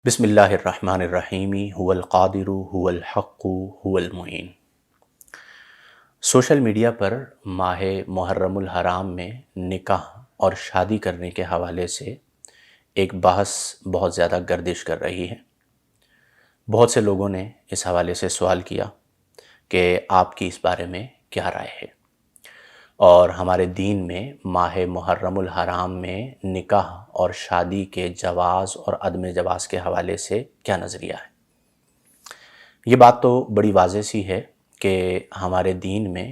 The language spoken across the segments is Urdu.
بسم اللہ الرحمن الرحیم هو القادر هو الحق هو المعین۔ سوشل میڈیا پر ماہ محرم الحرام میں نکاح اور شادی کرنے کے حوالے سے ایک بحث بہت زیادہ گردش کر رہی ہے۔ بہت سے لوگوں نے اس حوالے سے سوال کیا کہ آپ کی اس بارے میں کیا رائے ہے، اور ہمارے دین میں ماہ محرم الحرام میں نکاح اور شادی کے جواز اور عدم جواز کے حوالے سے کیا نظریہ ہے۔ یہ بات تو بڑی واضح سی ہے کہ ہمارے دین میں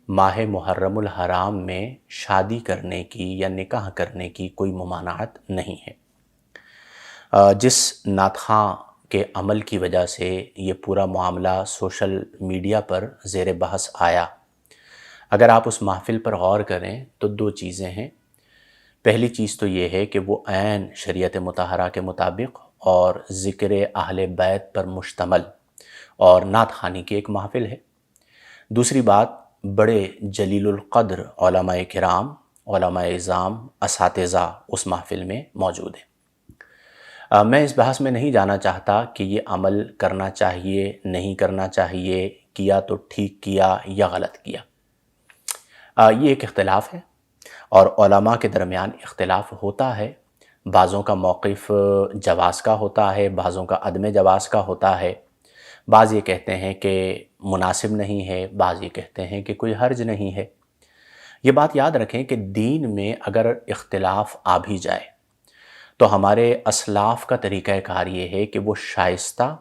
ماہ محرم الحرام میں شادی کرنے کی یا نکاح کرنے کی کوئی ممانعت نہیں ہے۔ جس ناتخواں کے عمل کی وجہ سے یہ پورا معاملہ سوشل میڈیا پر زیر بحث آیا، اگر آپ اس محفل پر غور کریں تو دو چیزیں ہیں۔ پہلی چیز تو یہ ہے کہ وہ عین شریعت مطہرہ کے مطابق اور ذکر اہل بیت پر مشتمل اور نعت خوانی کی ایک محفل ہے۔ دوسری بات، بڑے جلیل القدر علماء کرام، علماء اعظام، اساتذہ اس محفل میں موجود ہیں۔ میں اس بحث میں نہیں جانا چاہتا کہ یہ عمل کرنا چاہیے نہیں کرنا چاہیے، کیا تو ٹھیک کیا یا غلط کیا۔ یہ ایک اختلاف ہے اور علماء کے درمیان اختلاف ہوتا ہے۔ بعضوں کا موقف جواز کا ہوتا ہے، بعضوں کا عدم جواز کا ہوتا ہے۔ بعض یہ کہتے ہیں کہ مناسب نہیں ہے، بعض یہ کہتے ہیں کہ کوئی حرج نہیں ہے۔ یہ بات یاد رکھیں کہ دین میں اگر اختلاف آ بھی جائے تو ہمارے اسلاف کا طریقہ کار یہ ہے کہ وہ شائستہ،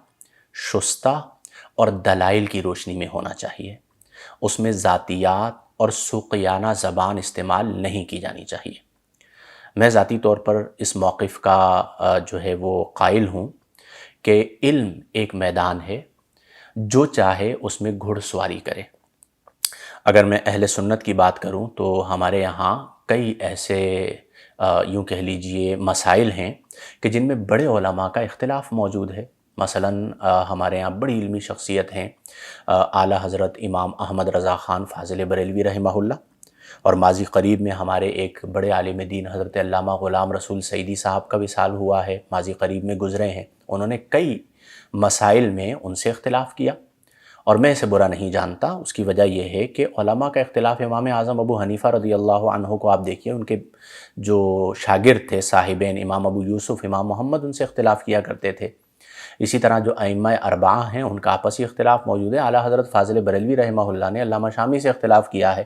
شستہ اور دلائل کی روشنی میں ہونا چاہیے۔ اس میں ذاتیات اور سوقیانہ زبان استعمال نہیں کی جانی چاہیے۔ میں ذاتی طور پر اس موقف کا جو ہے وہ قائل ہوں کہ علم ایک میدان ہے، جو چاہے اس میں گھڑ سواری کرے۔ اگر میں اہل سنت کی بات کروں تو ہمارے یہاں کئی ایسے یوں کہہ لیجئے مسائل ہیں کہ جن میں بڑے علماء کا اختلاف موجود ہے۔ مثلا ہمارے یہاں بڑی علمی شخصیت ہیں اعلیٰ حضرت امام احمد رضا خان فاضل بریلوی رحمہ اللہ، اور ماضی قریب میں ہمارے ایک بڑے عالم دین حضرت علامہ غلام رسول سعیدی صاحب کا وصال ہوا ہے، ماضی قریب میں گزرے ہیں۔ انہوں نے کئی مسائل میں ان سے اختلاف کیا اور میں اسے برا نہیں جانتا۔ اس کی وجہ یہ ہے کہ علماء کا اختلاف، امام اعظم ابو حنیفہ رضی اللہ عنہ کو آپ دیکھیے، ان کے جو شاگرد تھے صاحبین امام ابو یوسف، امام محمد، ان سے اختلاف کیا کرتے تھے۔ اسی طرح جو ائمہ اربعہ ہیں ان کا آپسی اختلاف موجود ہے۔ اعلیٰ حضرت فاضل بریلوی رحمہ اللہ نے علامہ شامی سے اختلاف کیا ہے،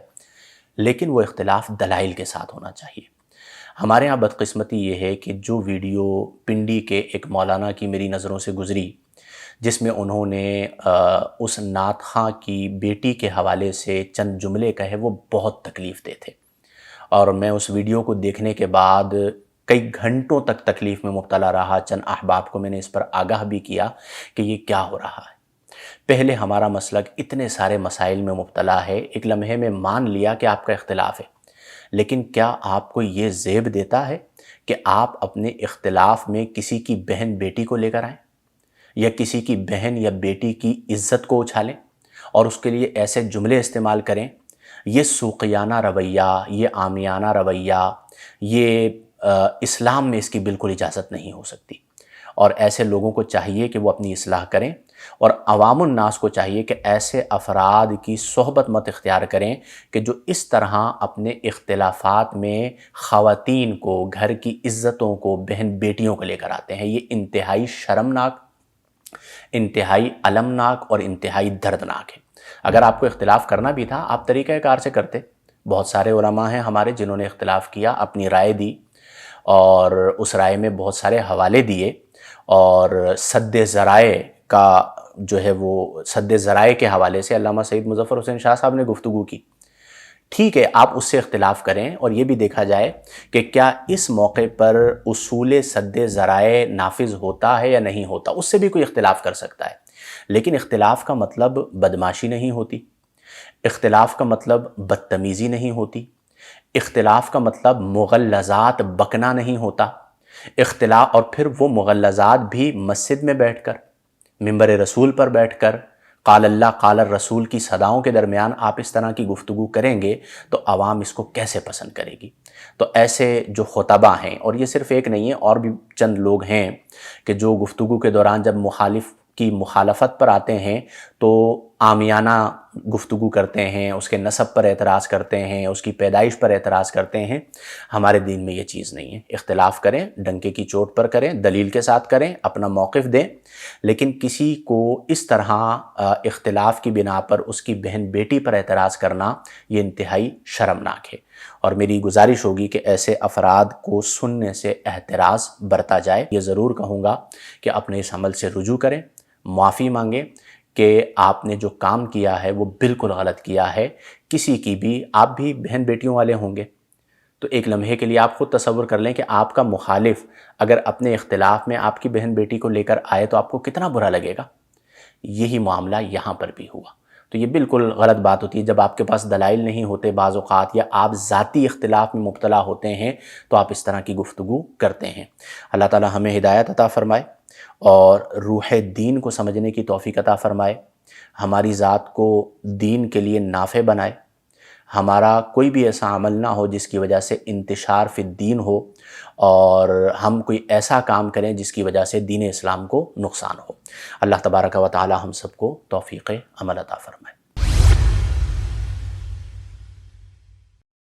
لیکن وہ اختلاف دلائل کے ساتھ ہونا چاہیے۔ ہمارے ہاں بدقسمتی یہ ہے کہ جو ویڈیو پنڈی کے ایک مولانا کی میری نظروں سے گزری، جس میں انہوں نے اس نعت خواں کی بیٹی کے حوالے سے چند جملے کہے، وہ بہت تکلیف دہ تھے، اور میں اس ویڈیو کو دیکھنے کے بعد کئی گھنٹوں تک تکلیف میں مبتلا رہا۔ چند احباب کو میں نے اس پر آگاہ بھی کیا کہ یہ کیا ہو رہا ہے۔ پہلے ہمارا مسلک اتنے سارے مسائل میں مبتلا ہے، ایک لمحے میں مان لیا کہ آپ کا اختلاف ہے، لیکن کیا آپ کو یہ زیب دیتا ہے کہ آپ اپنے اختلاف میں کسی کی بہن بیٹی کو لے کر آئیں، یا کسی کی بہن یا بیٹی کی عزت کو اچھالیں اور اس کے لیے ایسے جملے استعمال کریں؟ یہ سوقیانہ رویہ، یہ عامیانہ رویہ، یہ اسلام میں اس کی بالکل اجازت نہیں ہو سکتی، اور ایسے لوگوں کو چاہیے کہ وہ اپنی اصلاح کریں، اور عوام الناس کو چاہیے کہ ایسے افراد کی صحبت مت اختیار کریں کہ جو اس طرح اپنے اختلافات میں خواتین کو، گھر کی عزتوں کو، بہن بیٹیوں کو لے کر آتے ہیں۔ یہ انتہائی شرمناک، انتہائی المناک اور انتہائی دردناک ہے۔ اگر آپ کو اختلاف کرنا بھی تھا، آپ طریقہ کار سے کرتے۔ بہت سارے علماء ہیں ہمارے جنہوں نے اختلاف کیا، اپنی رائے دی، اور اس رائے میں بہت سارے حوالے دیے، اور سد ذرائع کا جو ہے وہ سد ذرائع کے حوالے سے علامہ سید مظفر حسین شاہ صاحب نے گفتگو کی۔ ٹھیک ہے، آپ اس سے اختلاف کریں، اور یہ بھی دیکھا جائے کہ کیا اس موقع پر اصول سد ذرائع نافذ ہوتا ہے یا نہیں ہوتا، اس سے بھی کوئی اختلاف کر سکتا ہے۔ لیکن اختلاف کا مطلب بدماشی نہیں ہوتی، اختلاف کا مطلب بدتمیزی نہیں ہوتی، اختلاف کا مطلب مغلظات بکنا نہیں ہوتا۔ اختلاف، اور پھر وہ مغلظات بھی مسجد میں بیٹھ کر، منبر رسول پر بیٹھ کر، قال اللہ قال الرسول کی صداؤں کے درمیان آپ اس طرح کی گفتگو کریں گے تو عوام اس کو کیسے پسند کرے گی؟ تو ایسے جو خطبہ ہیں، اور یہ صرف ایک نہیں ہے، اور بھی چند لوگ ہیں کہ جو گفتگو کے دوران جب مخالف کی مخالفت پر آتے ہیں تو عامیانہ گفتگو کرتے ہیں، اس کے نسب پر اعتراض کرتے ہیں، اس کی پیدائش پر اعتراض کرتے ہیں۔ ہمارے دین میں یہ چیز نہیں ہے۔ اختلاف کریں، ڈنکے کی چوٹ پر کریں، دلیل کے ساتھ کریں، اپنا موقف دیں، لیکن کسی کو اس طرح اختلاف کی بنا پر اس کی بہن بیٹی پر اعتراض کرنا یہ انتہائی شرمناک ہے۔ اور میری گزارش ہوگی کہ ایسے افراد کو سننے سے احتراز برتا جائے۔ یہ ضرور کہوں گا کہ اپنے اس عمل سے رجوع کریں، معافی مانگیں کہ آپ نے جو کام کیا ہے وہ بالکل غلط کیا ہے۔ کسی کی بھی، آپ بھی بہن بیٹیوں والے ہوں گے، تو ایک لمحے کے لیے آپ خود تصور کر لیں کہ آپ کا مخالف اگر اپنے اختلاف میں آپ کی بہن بیٹی کو لے کر آئے تو آپ کو کتنا برا لگے گا۔ یہی معاملہ یہاں پر بھی ہوا۔ تو یہ بالکل غلط بات ہوتی ہے جب آپ کے پاس دلائل نہیں ہوتے بعض اوقات، یا آپ ذاتی اختلاف میں مبتلا ہوتے ہیں تو آپ اس طرح کی گفتگو کرتے ہیں۔ اللہ تعالی ہمیں ہدایت عطا فرمائے اور روح دین کو سمجھنے کی توفیق عطا فرمائے، ہماری ذات کو دین کے لیے نافع بنائے، ہمارا کوئی بھی ایسا عمل نہ ہو جس کی وجہ سے انتشار فی الدین ہو، اور ہم کوئی ایسا کام کریں جس کی وجہ سے دین اسلام کو نقصان ہو۔ اللہ تبارک و تعالی ہم سب کو توفیق عمل عطا فرمائے۔